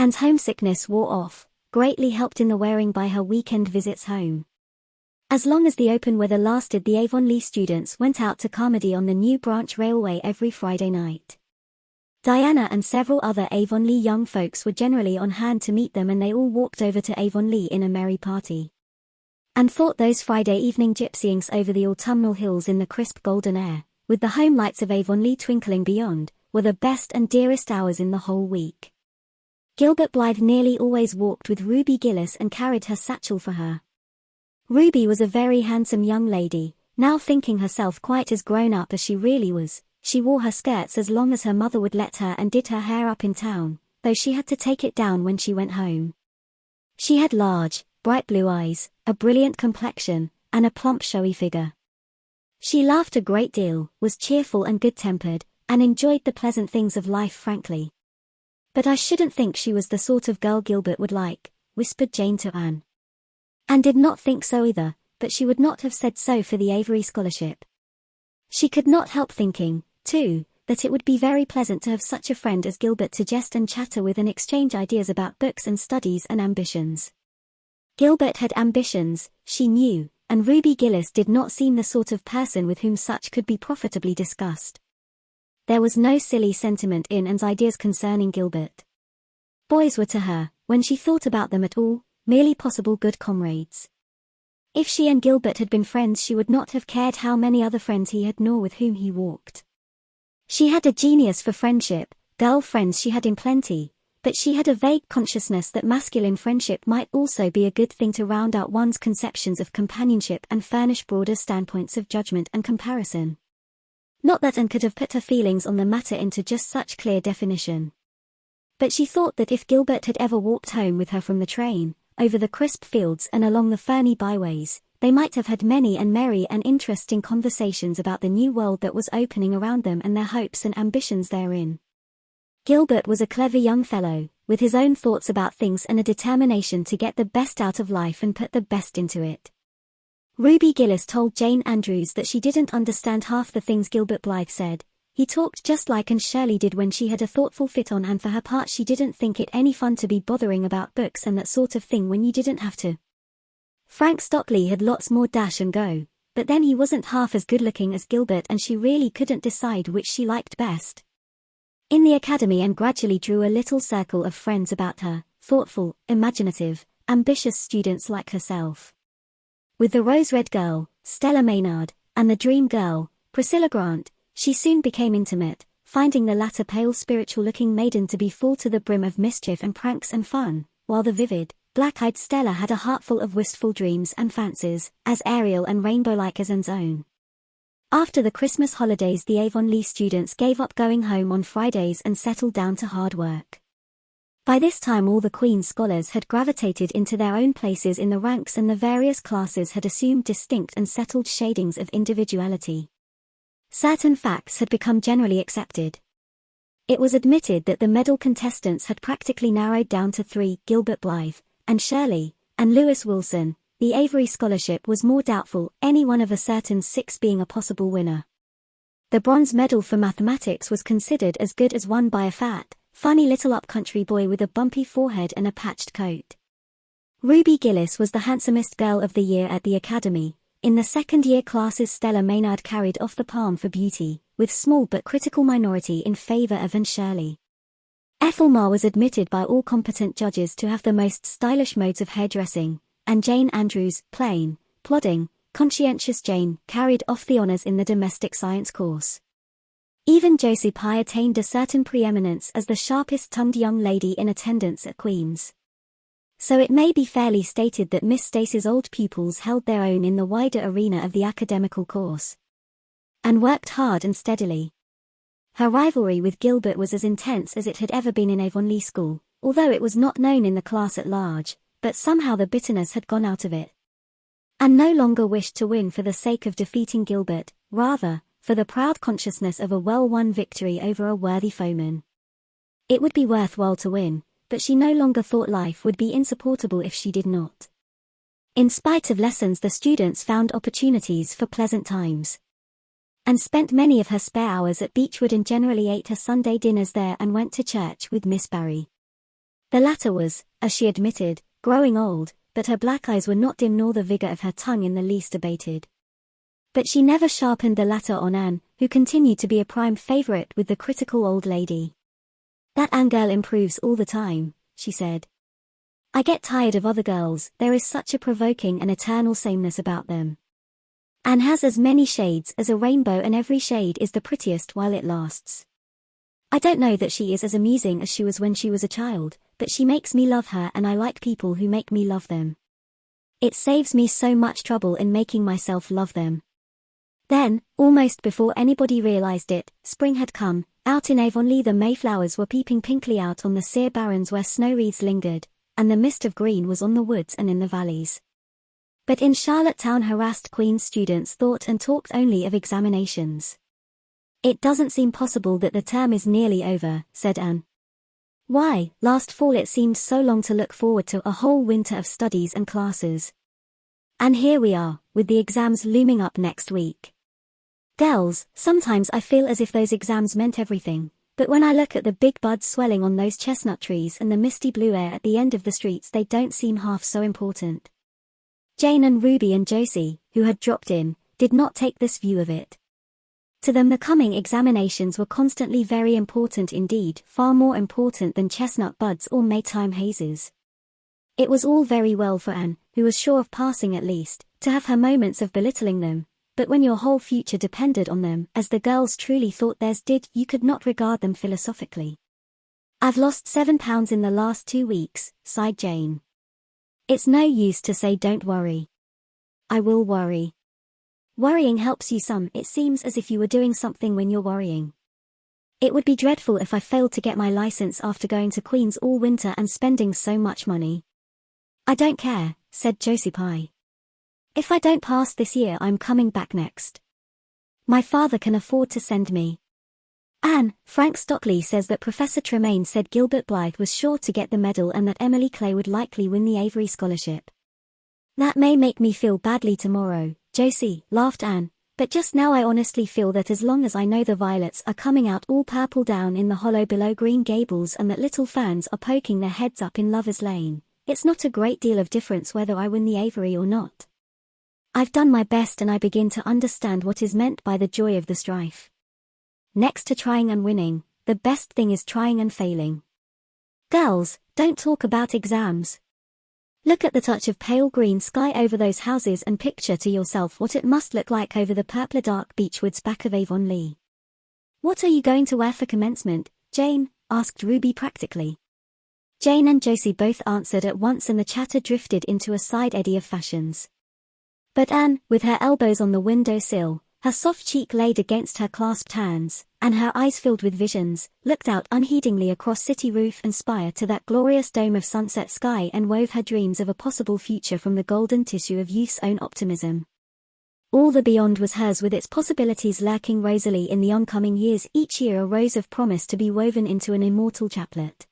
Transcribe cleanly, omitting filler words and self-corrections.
Anne's homesickness wore off, greatly helped in the wearing by her weekend visits home. As long as the open weather lasted, the Avonlea students went out to Carmody on the New Branch Railway every Friday night. Diana and several other Avonlea young folks were generally on hand to meet them, and they all walked over to Avonlea in a merry party. Anne thought those Friday evening gypsyings over the autumnal hills in the crisp golden air, with the home lights of Avonlea twinkling beyond, were the best and dearest hours in the whole week. Gilbert Blythe nearly always walked with Ruby Gillis and carried her satchel for her. Ruby was a very handsome young lady, now thinking herself quite as grown up as she really was. She wore her skirts as long as her mother would let her and did her hair up in town, though she had to take it down when she went home. She had large, bright blue eyes, a brilliant complexion, and a plump showy figure. She laughed a great deal, was cheerful and good-tempered, and enjoyed the pleasant things of life frankly. "But I shouldn't think she was the sort of girl Gilbert would like," whispered Jane to Anne. Anne did not think so either, but she would not have said so for the Avery scholarship. She could not help thinking, too, that it would be very pleasant to have such a friend as Gilbert to jest and chatter with and exchange ideas about books and studies and ambitions. Gilbert had ambitions, she knew, and Ruby Gillis did not seem the sort of person with whom such could be profitably discussed. There was no silly sentiment in Anne's ideas concerning Gilbert. Boys were to her, when she thought about them at all, merely possible good comrades. If she and Gilbert had been friends, she would not have cared how many other friends he had nor with whom he walked. She had a genius for friendship, girl friends she had in plenty, but she had a vague consciousness that masculine friendship might also be a good thing to round out one's conceptions of companionship and furnish broader standpoints of judgment and comparison. Not that Anne could have put her feelings on the matter into just such clear definition. But she thought that if Gilbert had ever walked home with her from the train, over the crisp fields and along the ferny byways, they might have had many and merry and interesting conversations about the new world that was opening around them and their hopes and ambitions therein. Gilbert was a clever young fellow, with his own thoughts about things and a determination to get the best out of life and put the best into it. Ruby Gillis told Jane Andrews that she didn't understand half the things Gilbert Blythe said. He talked just like Anne Shirley did when she had a thoughtful fit on, and for her part she didn't think it any fun to be bothering about books and that sort of thing when you didn't have to. Frank Stockley had lots more dash and go, but then he wasn't half as good-looking as Gilbert, and she really couldn't decide which she liked best. In the academy Anne gradually drew a little circle of friends about her, thoughtful, imaginative, ambitious students like herself. With the Rose-Red Girl, Stella Maynard, and the Dream Girl, Priscilla Grant, she soon became intimate, finding the latter pale spiritual-looking maiden to be full to the brim of mischief and pranks and fun, while the vivid, black-eyed Stella had a heart full of wistful dreams and fancies, as aerial and rainbow-like as Anne's own. After the Christmas holidays, the Avonlea students gave up going home on Fridays and settled down to hard work. By this time all the Queen's scholars had gravitated into their own places in the ranks, and the various classes had assumed distinct and settled shadings of individuality. Certain facts had become generally accepted. It was admitted that the medal contestants had practically narrowed down to three: Gilbert Blythe, Anne Shirley, and Lewis Wilson. The Avery scholarship was more doubtful, any one of a certain six being a possible winner. The bronze medal for mathematics was considered as good as won by a fat, funny little up-country boy with a bumpy forehead and a patched coat. Ruby Gillis was the handsomest girl of the year at the academy. In the second-year classes Stella Maynard carried off the palm for beauty, with small but critical minority in favor of Anne Shirley. Ethelmar was admitted by all competent judges to have the most stylish modes of hairdressing, and Jane Andrews, plain, plodding, conscientious Jane, carried off the honors in the domestic science course. Even Josie Pye attained a certain preeminence as the sharpest-tongued young lady in attendance at Queen's. So it may be fairly stated that Miss Stacy's old pupils held their own in the wider arena of the academical course, and worked hard and steadily. Her rivalry with Gilbert was as intense as it had ever been in Avonlea School, although it was not known in the class at large, but somehow the bitterness had gone out of it. Anne no longer wished to win for the sake of defeating Gilbert, rather, for the proud consciousness of a well-won victory over a worthy foeman. It would be worthwhile to win, but she no longer thought life would be insupportable if she did not. In spite of lessons, the students found opportunities for pleasant times, and spent many of her spare hours at Beechwood, and generally ate her Sunday dinners there and went to church with Miss Barry. The latter was, as she admitted, growing old, but her black eyes were not dim nor the vigor of her tongue in the least abated. But she never sharpened the latter on Anne, who continued to be a prime favorite with the critical old lady. "That Anne girl improves all the time," she said. "I get tired of other girls, there is such a provoking and eternal sameness about them. Anne has as many shades as a rainbow and every shade is the prettiest while it lasts. I don't know that she is as amusing as she was when she was a child, but she makes me love her and I like people who make me love them. It saves me so much trouble in making myself love them." Then, almost before anybody realized it, spring had come. Out in Avonlea the Mayflowers were peeping pinkly out on the sere barrens where snow wreaths lingered, and the mist of green was on the woods and in the valleys. But in Charlottetown harassed Queen's students thought and talked only of examinations. "It doesn't seem possible that the term is nearly over," said Anne. "Why, last fall it seemed so long to look forward to a whole winter of studies and classes. And here we are, with the exams looming up next week. Girls, sometimes I feel as if those exams meant everything, but when I look at the big buds swelling on those chestnut trees and the misty blue air at the end of the streets they don't seem half so important." Jane and Ruby and Josie, who had dropped in, did not take this view of it. To them the coming examinations were constantly very important indeed, far more important than chestnut buds or Maytime hazes. It was all very well for Anne, who was sure of passing at least, to have her moments of belittling them, but when your whole future depended on them, as the girls truly thought theirs did, you could not regard them philosophically. "I've lost 7 pounds in the last 2 weeks, sighed Jane. "It's no use to say don't worry. I will worry. Worrying helps you some, it seems as if you were doing something when you're worrying. It would be dreadful if I failed to get my license after going to Queen's all winter and spending so much money." "I don't care," said Josie Pye. "If I don't pass this year I'm coming back next. My father can afford to send me." "Anne, Frank Stockley says that Professor Tremaine said Gilbert Blythe was sure to get the medal and that Emily Clay would likely win the Avery scholarship." "That may make me feel badly tomorrow, Josie," laughed Anne, "but just now I honestly feel that as long as I know the violets are coming out all purple down in the hollow below Green Gables and that little ferns are poking their heads up in Lover's Lane, it's not a great deal of difference whether I win the Avery or not. I've done my best and I begin to understand what is meant by the joy of the strife. Next to trying and winning, the best thing is trying and failing. Girls, don't talk about exams. Look at the touch of pale green sky over those houses and picture to yourself what it must look like over the purpler dark beechwoods back of Avonlea." "What are you going to wear for commencement, Jane?" asked Ruby practically. Jane and Josie both answered at once and the chatter drifted into a side eddy of fashions. But Anne, with her elbows on the window sill, her soft cheek laid against her clasped hands, and her eyes filled with visions, looked out unheedingly across city roof and spire to that glorious dome of sunset sky and wove her dreams of a possible future from the golden tissue of youth's own optimism. All the beyond was hers with its possibilities lurking rosily in the oncoming years, each year a rose of promise to be woven into an immortal chaplet.